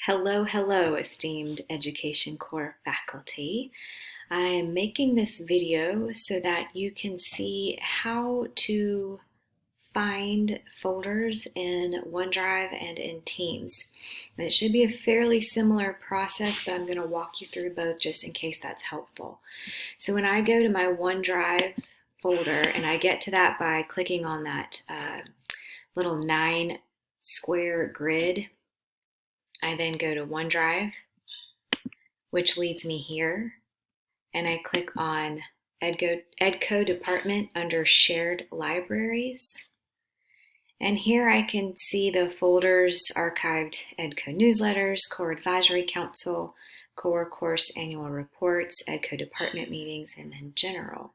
Hello, hello, esteemed Education Core faculty. I am making this video so that you can see how to find folders in OneDrive and in Teams. And it should be a fairly similar process, but I'm going to walk you through both just in case that's helpful. So when I go to my OneDrive folder, and I get to that by clicking on that little 9 square grid, I then go to OneDrive, which leads me here, and I click on EDCO Department under Shared Libraries. And here I can see the folders archived: EDCO Newsletters, Core Advisory Council, Core Course Annual Reports, EDCO Department Meetings, and then General.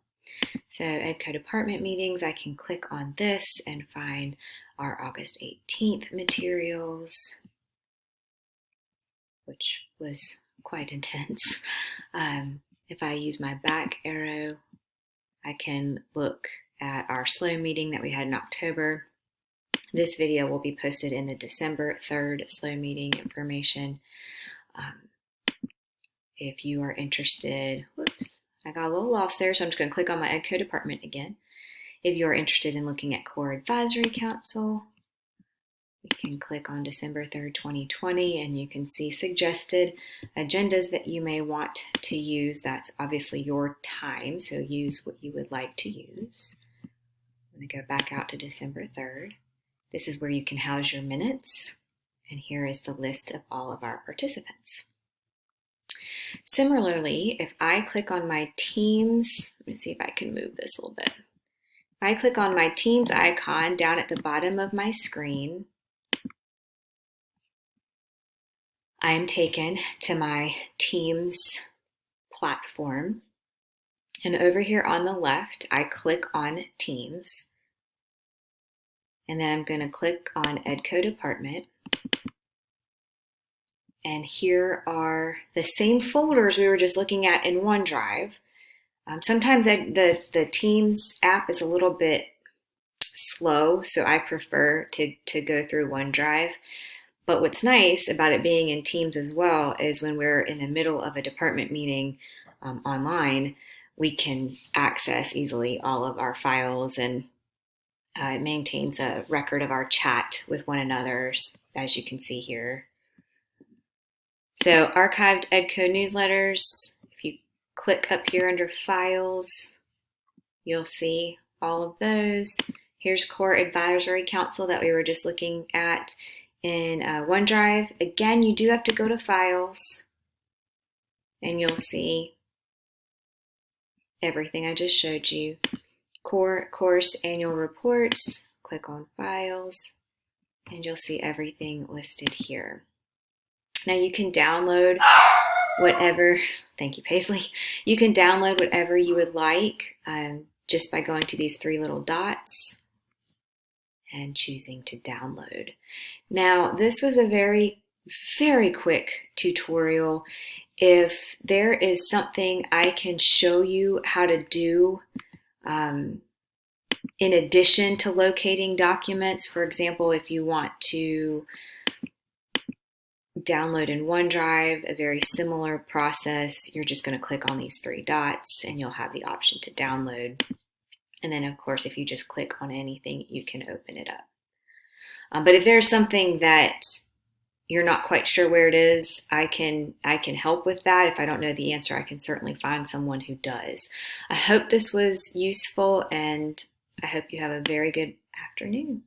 So EDCO Department Meetings, I can click on this and find our August 18th materials, which was quite intense. If I use my back arrow, I can look at our SLO meeting that we had in October. This video will be posted in the December 3rd SLO meeting information. If you are interested, whoops, I got a little lost there, so I'm just going to click on my EDCO department again. If you are interested in looking at Core Advisory Council, you can click on December 3rd, 2020, and you can see suggested agendas that you may want to use. That's obviously your time, so use what you would like to use. I'm going to go back out to December 3rd. This is where you can house your minutes, and here is the list of all of our participants. Similarly, if I click on my Teams, let me see if I can move this a little bit. If I click on my Teams icon down at the bottom of my screen, I am taken to my Teams platform, and over here on the left, I click on Teams, and then I'm going to click on EDCO Department, and here are the same folders we were just looking at in OneDrive. Sometimes the Teams app is a little bit slow, so I prefer to go through OneDrive. But what's nice about it being in Teams as well is when we're in the middle of a department meeting online, we can access easily all of our files, and it maintains a record of our chat with one another, as you can see here. So archived EDCO newsletters, if you click up here under Files, you'll see all of those. Here's Core Advisory Council that we were just looking at in OneDrive. Again, you do have to go to Files, and you'll see everything I just showed you. Course Annual Reports, click on Files, and you'll see everything listed here. Now you can download whatever, thank you Paisley, you can download whatever you would like just by going to these 3 little dots and choosing to download. Now, this was a very, very quick tutorial. If there is something I can show you how to do in addition to locating documents, for example, if you want to download in OneDrive, a very similar process, you're just going to click on these 3 dots and you'll have the option to download. And then, of course, if you just click on anything, you can open it up. But if there's something that you're not quite sure where it is, I can help with that. If I don't know the answer, I can certainly find someone who does. I hope this was useful, and I hope you have a very good afternoon.